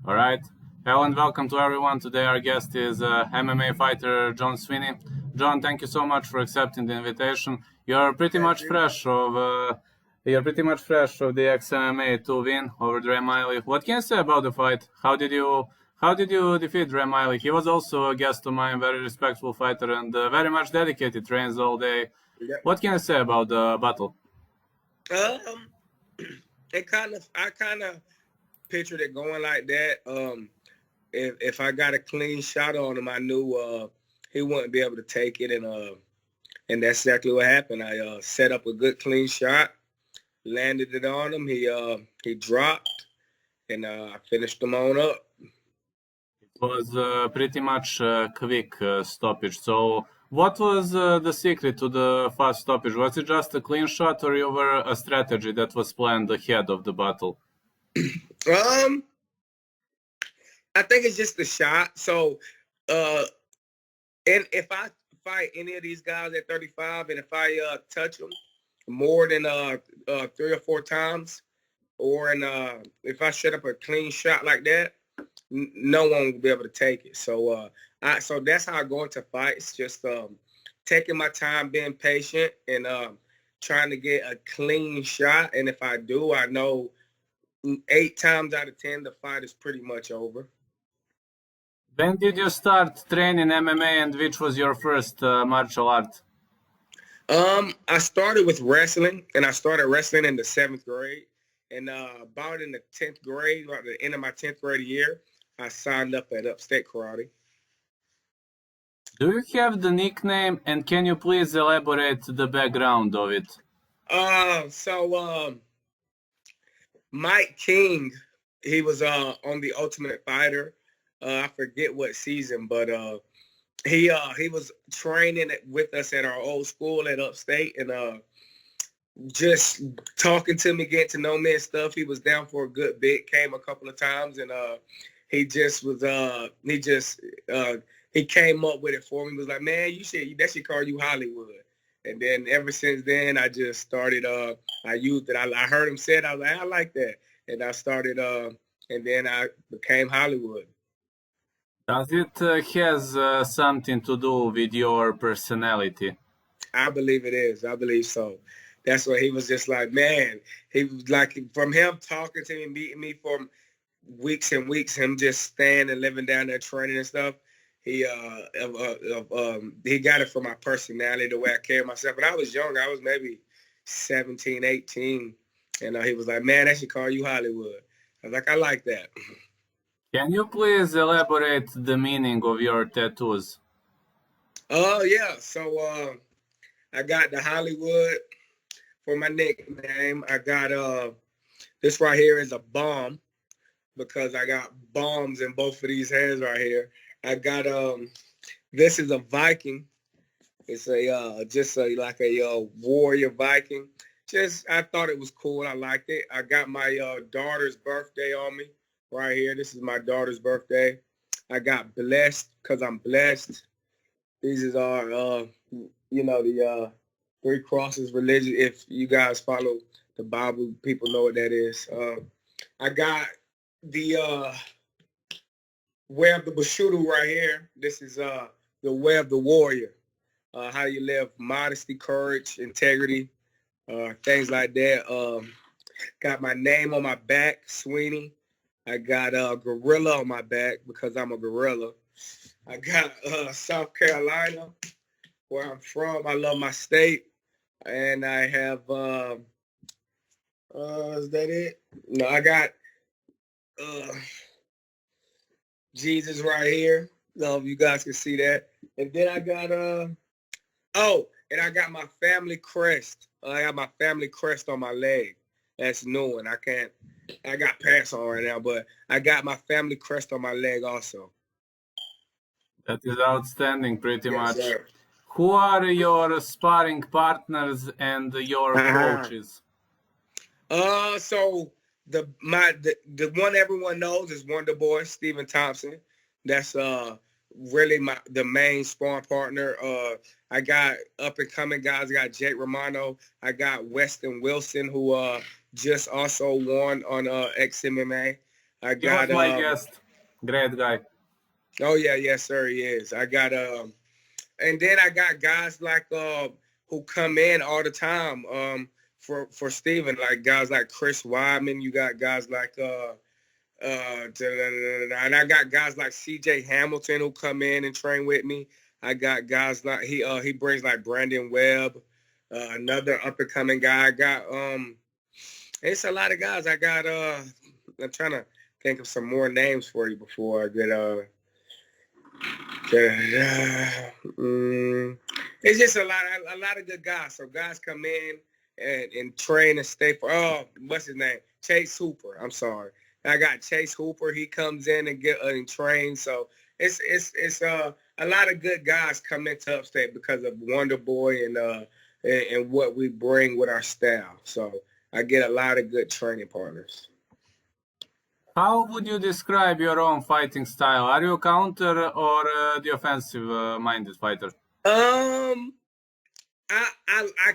All right. Hello and welcome to everyone. Today our guest is MMA fighter John Sweeney. John, thank you so much for accepting the invitation. Thank you. You're pretty much fresh of the ex-MMA 2 win over Dre Miley. What can you say about the fight? How did you defeat Dre Miley? He was also a guest of mine, very respectful fighter and very much dedicated, trains all day. Yep. What can you say about the battle? Um, I kind of pictured it going like that. If I got a clean shot on him, I knew he wouldn't be able to take it, and that's exactly what happened. I set up a good clean shot, landed it on him. He dropped, and I finished him on up. Was pretty much a quick stoppage. So, what was the secret to the fast stoppage? Was it just a clean shot, or you were a strategy that was planned ahead of the battle? Um, I think it's just the shot. So, uh, and if I fight any of these guys at 35, and if I touch them more than 3 or 4 times, or if I set up a clean shot like that, no one will be able to take it. So that's how I go into fights. Just taking my time, being patient, and trying to get a clean shot. And if I do, I know 8 times out of 10 the fight is pretty much over. When did you start training MMA, and which was your first martial art? I started with wrestling, and I started wrestling in the 7th grade. And about in the 10th grade, or at the end of my 10th grade year, I signed up at Upstate Karate. Do you have the nickname, and can you please elaborate the background of it? So Mike King, he was on the Ultimate Fighter. I forget what season, but he was training with us at our old school at Upstate, and just talking to me, getting to know me and stuff. He was down for a good bit, came a couple of times, and he just was uh he came up with it for me. He was like, man, that should call you Hollywood. And then ever since then, I just started I used it. I heard him say it. I was like, I like that. And I started and then I became Hollywood. Does it has something to do with your personality? I believe it is. I believe so. That's what he was just like, man. He was like, from him talking to me, meeting me for weeks and weeks, him just staying and living down there training and stuff. He got it from my personality, the way I carry myself. When I was young, I was maybe 17, 18. And he was like, man, I should call you Hollywood. I was like, I like that. Can you please elaborate the meaning of your tattoos? Oh, yeah. So I got the Hollywood for my nickname. I got this right here is a bomb because I got bombs in both of these hands right here. I got this is a Viking. It's a just a like a warrior Viking. Just I thought it was cool. I liked it. I got my daughter's birthday on me right here. This is my daughter's birthday. I got blessed because I'm blessed. These is our the three crosses religion. If you guys follow the Bible, people know what that is. I got the way of the Bushudu right here. This is the way of the warrior. How you live, modesty, courage, integrity, things like that. Got my name on my back, Sweeney. I got a gorilla on my back because I'm a gorilla. I got South Carolina, where I'm from. I love my state. And I have, is that it? No, I got uh, Jesus right here. No, you guys can see that. And then I got, and I got my family crest. I got my family crest on my leg. That's new, and I got pants on right now, but I got my family crest on my leg also. That is outstanding, pretty Yes, much. sir. Who are your sparring partners and your coaches? So the one everyone knows is Wonder Boy Stephen Thompson. That's really the main sparring partner. I got up and coming guys. I got Jake Romano. I got Weston Wilson, who just also won on XMMA. I He was got my guest. Great guy. oh yeah, yes sir, he is. I got and then I got guys like who come in all the time for Steven, like guys like Chris Weidman. You got guys like and I got guys like CJ Hamilton who come in and train with me. I got guys like he brings like Brandon Webb, another up and coming guy. I got it's a lot of guys. I got I'm trying to think of some more names for you before I it's just a lot of good guys. So guys come in and train and stay for what's his name? Chase Hooper. I'm sorry. I got Chase Hooper. He comes in and get and trains. So it's a lot of good guys come into Upstate because of Wonder Boy and what we bring with our style. So I get a lot of good training partners. How would you describe your own fighting style? Are you a counter or the offensive minded fighter? I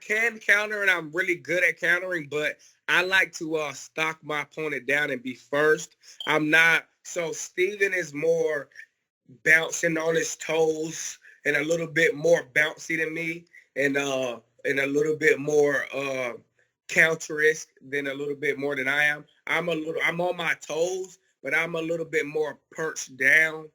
can counter and I'm really good at countering, but I like to stalk my opponent down and be first. I'm not. So Steven is more bouncing on his toes and a little bit more bouncy than me, and a little bit more counterist than a little bit more than I am. I'm on my toes, but I'm a little bit more perched down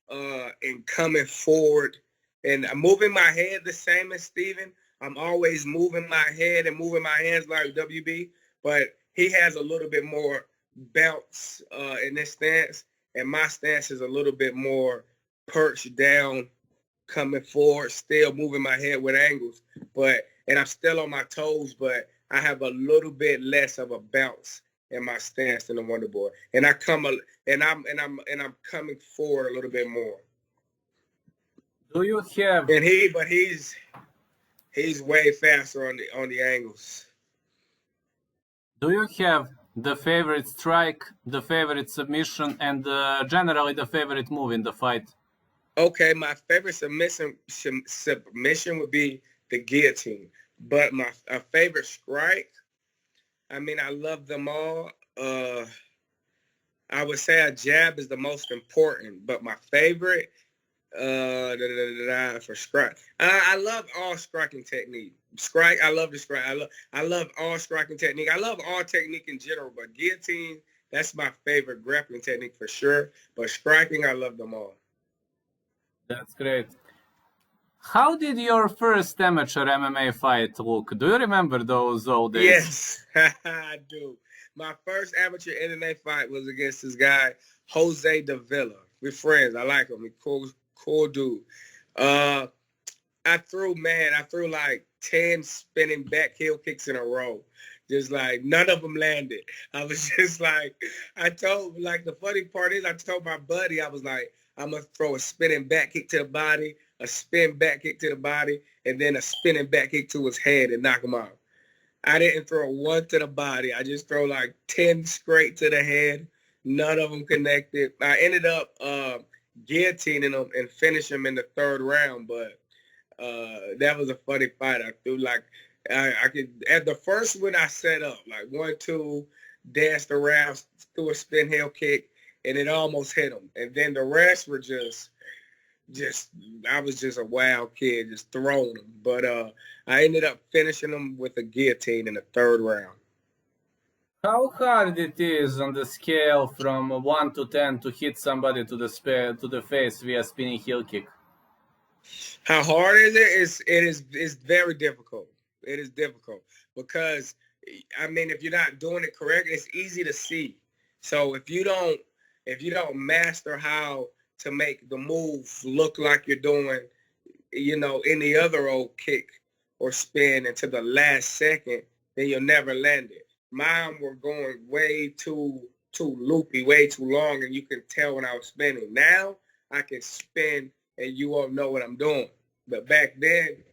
and coming forward and I'm moving my head the same as Steven. I'm always moving my head and moving my hands like WB, but he has a little bit more bounce in this stance, and my stance is a little bit more perched down, coming forward, still moving my head with angles, and I'm still on my toes, but I have a little bit less of a bounce in my stance than the Wonder Boy, and I'm coming forward a little bit more. Do you have? And he's way faster on the angles. Do you have the favorite strike, the favorite submission, and generally the favorite move in the fight? Okay, my favorite submission would be the guillotine, but my favorite strike, I mean, I love them all. I would say a jab is the most important, but my favorite for strike, I love all striking technique. I love the strike. I love all striking technique. I love all technique in general, but guillotine, that's my favorite grappling technique for sure. But striking, I love them all. That's great. How did your first amateur MMA fight look? Do you remember those old days? Yes, I do. My first amateur MMA fight was against this guy, Jose Davila. We're friends. I like him. He's cool dude. I threw like 10 spinning back heel kicks in a row. Just like none of them landed. I was just like, the funny part is I told my buddy, I was like, I'm going to throw a spinning back kick to the body, a spin back kick to the body, and then a spinning back kick to his head and knock him out. I didn't throw one to the body. I just throw like 10 straight to the head. None of them connected. I ended up guillotining him and finish him in the third round, but that was a funny fight. I threw like I could at the first one I set up like 1-2, danced around, threw a spin heel kick, and it almost hit him. And then the rest were just I was just a wild kid, just throwing them. But I ended up finishing them with a guillotine in the third round. How hard it is on the scale from 1 to 10 to hit somebody to the face via spinning heel kick? How hard is it? It's very difficult. It is difficult because I mean, if you're not doing it correct, it's easy to see. So if you don't master how to make the move look like you're doing, any other old kick or spin into the last second, then you'll never land it. Mine were going way too loopy, way too long, and you can tell when I was spinning. Now I can spin and you won't know what I'm doing. But back then,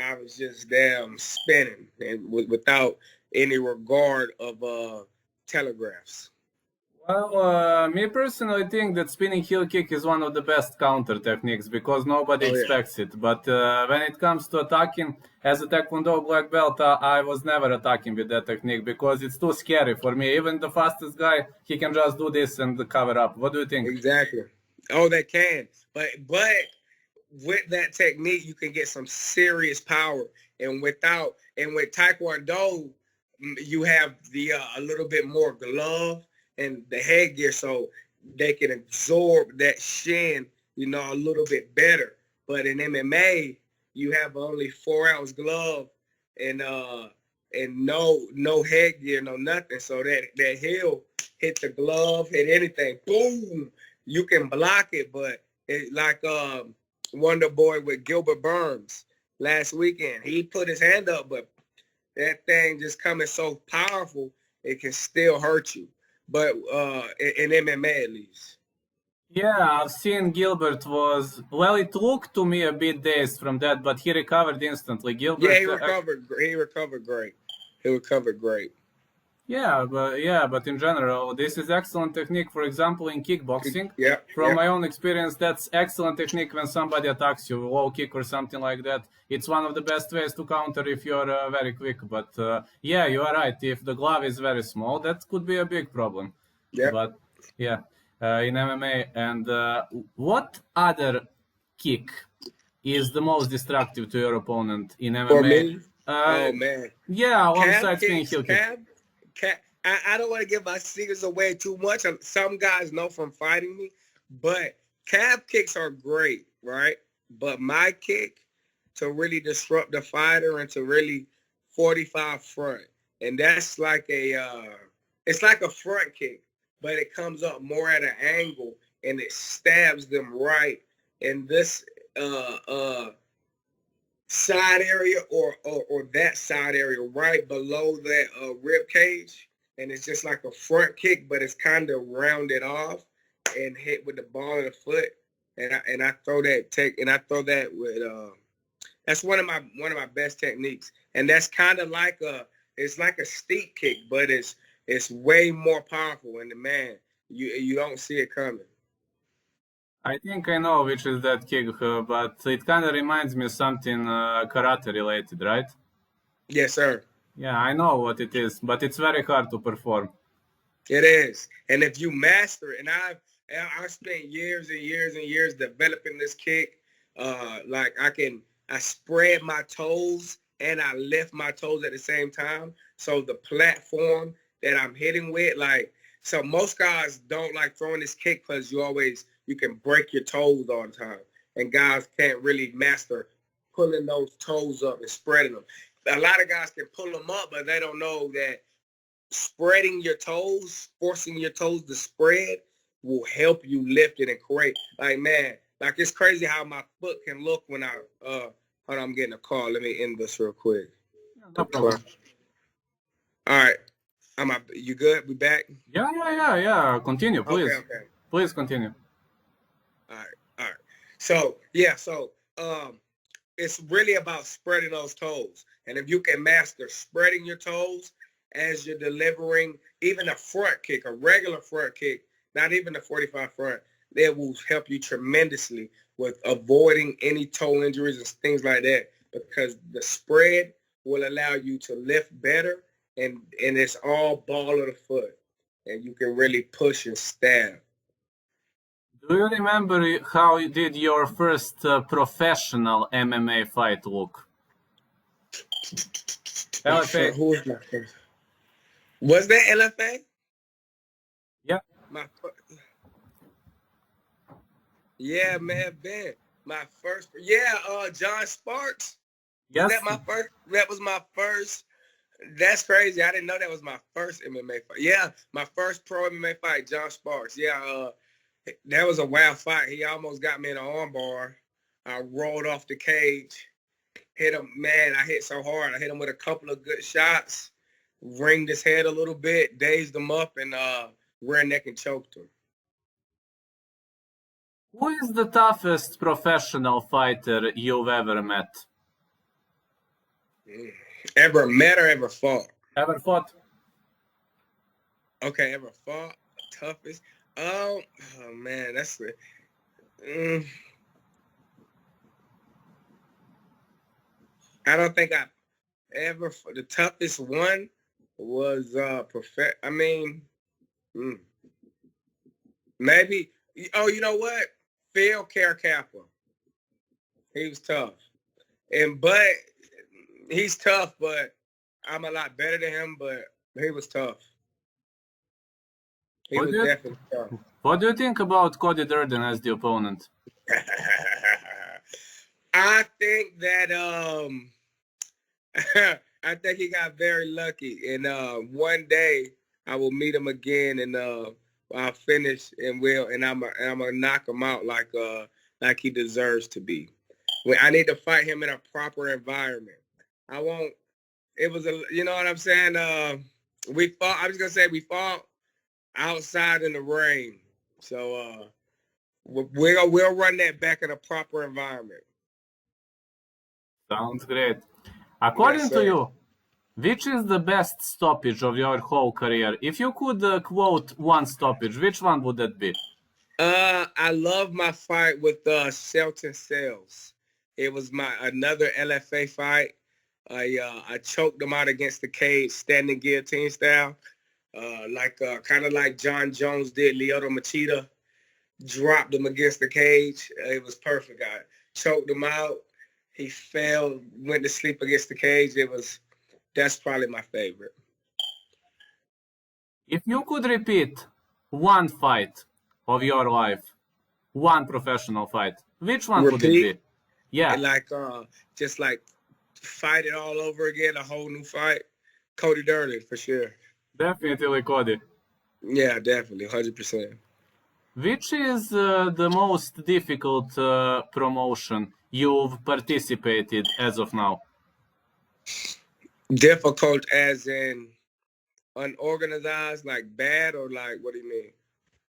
I was just damn spinning and without any regard of telegraphs. Well, me personally think that spinning heel kick is one of the best counter techniques because nobody Oh yeah, expects it. But when it comes to attacking, as a Taekwondo black belt, I was never attacking with that technique because it's too scary for me. Even the fastest guy, he can just do this and cover up. What do you think? exactly. Oh, they can, but with that technique, you can get some serious power. And with Taekwondo, you have the a little bit more glove and the headgear, so they can absorb that shin, a little bit better. But in MMA, you have only 4 ounce glove and no headgear, no nothing. So that heel hit the glove, hit anything, boom, you can block it, but it like Wonder Boy with Gilbert Burns last weekend. He put his hand up, but that thing just coming so powerful, it can still hurt you. But in MMA at least. Yeah, I've seen Gilbert was, well, it looked to me a bit dazed from that, but he recovered instantly. Yeah, Gilbert, he recovered. He recovered great. He recovered great. yeah, but in general, this is excellent technique. For example, in kickboxing, Yeah, from yeah, my own experience, that's excellent technique when somebody attacks you, low kick or something like that. It's one of the best ways to counter if you're very quick. But yeah, you are right. If the glove is very small, that could be a big problem. yeah. But yeah, in MMA, and what other kick is the most destructive to your opponent in For MMA? me, Uh, oh man, yeah, calf alongside spinning kicks, heel kick. calf. I don't want to give my secrets away too much. Some guys know from fighting me, but calf kicks are great, right? But my kick to really disrupt the fighter and to really 45 front, and that's like it's like a front kick, but it comes up more at an angle and it stabs them right in this uh uh side area or that side area right below that rib cage, and it's just like a front kick, but it's kind of rounded off and hit with the ball of the foot, and I throw that with that's one of my best techniques, and that's kind of like it's like a steep kick, but it's way more powerful, and the man you don't see it coming. I think I know which is that kick, but it kind of reminds me of something karate related, right? Yes, sir. Yeah, I know what it is, but it's very hard to perform. It is. And if you master it, and I spent years and years and years developing this kick. Like I spread my toes and I lift my toes at the same time. So the platform that I'm hitting with, so most guys don't like throwing this kick because you can break your toes all the time. And guys can't really master pulling those toes up and spreading them. A lot of guys can pull them up, but they don't know that spreading your toes, forcing your toes to spread will help you lift it and create. Like, man, like it's crazy how my foot can look when hold on, I'm getting a call. Let me end this real quick. Yeah, no problem. All right. You good? We back? Yeah. Continue, Okay, please. okay. Please continue. All right, all right. So yeah, it's really about spreading those toes. And if you can master spreading your toes as you're delivering even a front kick, a regular front kick, not even the 45 front, that will help you tremendously with avoiding any toe injuries and things like that, because the spread will allow you to lift better, and it's all ball of the foot, and you can really push and stab. Do you remember how did your first professional MMA fight look? LFA. Who was my first? Was that LFA? Yeah. My Yeah, man, Ben. My first, yeah, John Sparks. Was Yes. that my first? That was my first. That's crazy. I didn't know that was my first MMA fight. Yeah, my first pro MMA fight, John Sparks. Yeah, that was a wild fight. He almost got me in an armbar. I rolled off the cage, hit him. Man, I hit so hard. I hit him with a couple of good shots, ringed his head a little bit, dazed him up, and rear neck and choked him. Who is the toughest professional fighter you've ever met? Ever met or ever fought? Ever fought? Okay, ever fought? toughest. Oh man, that's the. Mm, I don't think I ever. The toughest one was I mean, mm, maybe. Oh, you know what? Phil Caracappa. He was tough, but he's tough. But I'm a lot better than him. But he was tough. He What was do you definitely tough. What do you think about Cody Durden as the opponent? I think that I think he got very lucky, and one day I will meet him again, and I'll finish and I'm gonna knock him out like he deserves to be. I need to fight him in a proper environment. I won't. It was you know what I'm saying. We fought. I was gonna say we fought outside in the rain, so we'll run that back in a proper environment. Sounds great. Yes, According to sir. you, which is the best stoppage of your whole career? If you could quote one stoppage, which one would that be? I love my fight with Shelton Sales. It was my another LFA fight. I choked him out against the cage, standing guillotine style, kind of like John Jones did Lyoto Machida. Dropped him against the cage. It was perfect. I choked him out. He fell, went to sleep against the cage. That's probably my favorite. If you could repeat one fight of your life, one professional fight, which one would it Repeat be? Yeah, and just like fight it all over again, a whole new fight. Cody Durden for sure. definitely Cody. Yeah, definitely, 100%. Which is the most difficult promotion you've participated as of now? Difficult as in unorganized, like bad, or like what do you mean?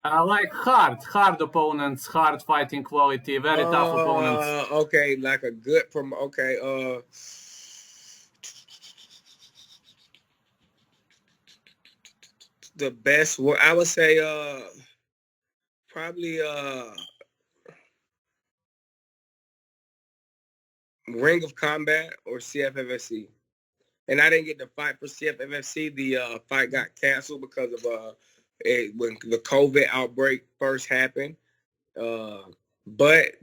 Like hard opponents, hard fighting quality, very tough opponents. Okay, like a good from okay, the best one I would say probably Ring of Combat or CFFSC. And I didn't get to fight for CFFSC. The fight got canceled because of when the COVID outbreak first happened. Uh, but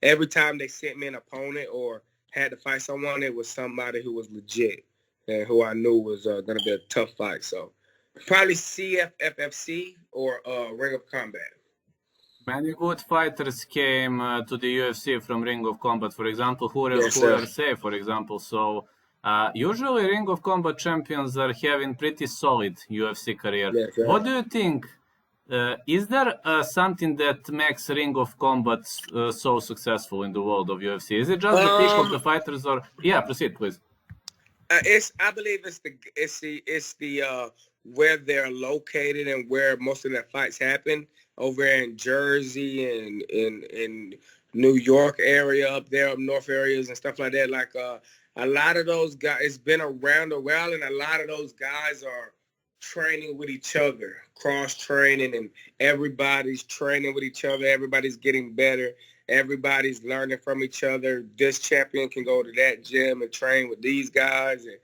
every time they sent me an opponent or had to fight someone, it was somebody who was legit and who I knew was going to be a tough fight. So probably CFFFC or Ring of Combat. Many good fighters came to the UFC from Ring of Combat, for example, Yes, who sir. are safe, for example. So usually Ring of Combat champions are having pretty solid UFC career. Yes, sir. What do you think? Is there something that makes Ring of Combat so successful in the world of UFC? Is it just the peak of the fighters, or yeah? Proceed, please. I believe it's the where they're located and where most of their fights happen over in Jersey and in New York area up there, up north areas and stuff like that. Like a lot of those guys, it's been around a while, and a lot of those guys are training with each other, cross training, and everybody's training with each other. Everybody's getting better. Everybody's learning from each other. This champion can go to that gym and train with these guys, and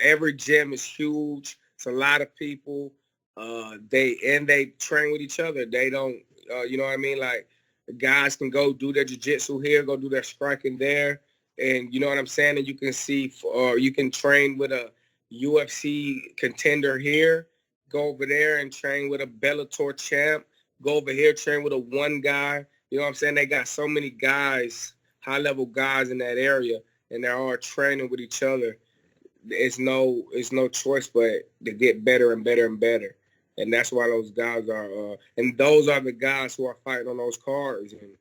every gym is huge. It's a lot of people. They train with each other. They don't, you know what I mean? Like the guys can go do their jiu-jitsu here, go do their striking there, and you know what I'm saying. And you can see, or you can train with a UFC contender here. Go over there and train with a Bellator champ. Go over here, train with a one guy. You know what I'm saying? They got so many guys, high-level guys in that area, and they're all training with each other. It's no choice but to get better and better and better. And that's why those guys are, and those are the guys who are fighting on those cards. And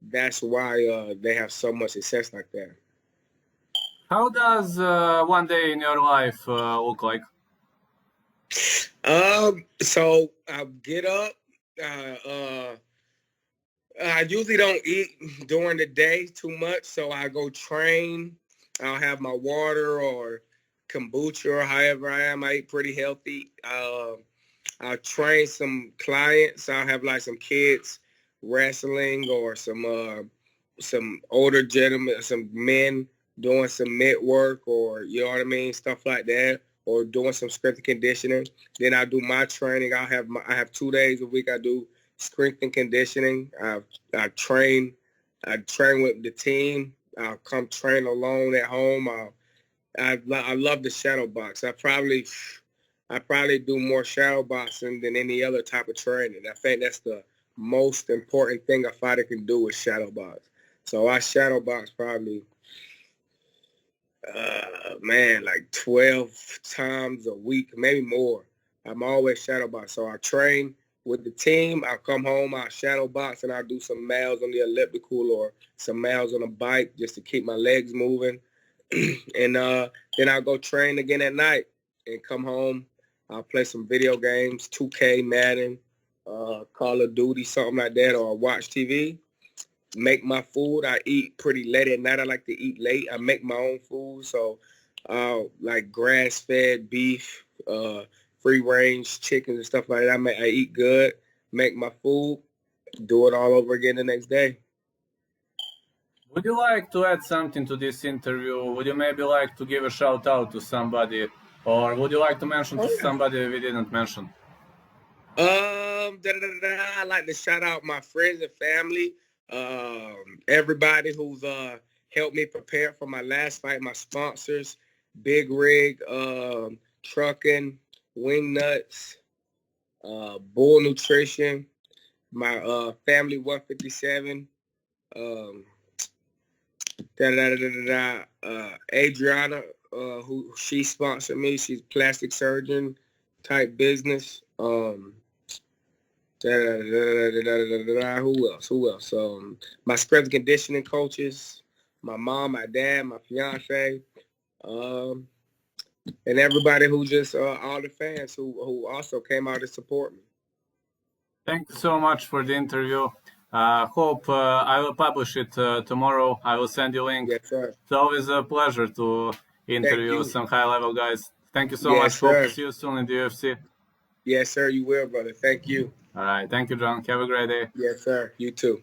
that's why they have so much success like that. How does one day in your life look like? So I get up. I usually don't eat during the day too much, so I go train. I'll have my water or kombucha or however I am. I eat pretty healthy. I'll train some clients. I'll have like some kids wrestling or some older gentlemen, some men doing some mitt work or you know what I mean, stuff like that, or doing some strength and conditioning. Then I do my training. I have 2 days a week. I do strength and conditioning. I train with the team. I'll come train alone at home. I love the shadow box. I probably do more shadow boxing than any other type of training. I think that's the most important thing a fighter can do is shadow box. So I shadow box probably, like 12 times a week, maybe more. I'm always shadow box. So I train with the team. I'll come home, I'll shadow box, and I'll do some miles on the elliptical or some miles on a bike just to keep my legs moving. And then I'll go train again at night and come home. I'll play some video games, 2K, Madden, Call of Duty, something like that, or watch TV. Make my food. I eat pretty late at night. I like to eat late. I make my own food. So like grass-fed beef, free-range chickens and stuff like that. I eat good, make my food, do it all over again the next day. Would you like to add something to this interview? Would you maybe like to give a shout out to somebody? Or would you like to mention somebody we didn't mention? I like to shout out my friends and family, everybody who's helped me prepare for my last fight, my sponsors, Big Rig, Trucking, Wing Nuts, Bull Nutrition, my family 157, Adriana, who she sponsored me. She's plastic surgeon type business. Who else? My strength and conditioning coaches, my mom, my dad, my fiance, and everybody who just all the fans who also came out to support me. Thank you so much for the interview. Hope I will publish it tomorrow. I will send you a link. Yes, sir. It's always a pleasure to interview some high-level guys. Thank you so much. Sir. Hope to see you soon in the UFC. Yes, sir. You will, brother. Thank you. All right. Thank you, John. Have a great day. Yes, sir. You too.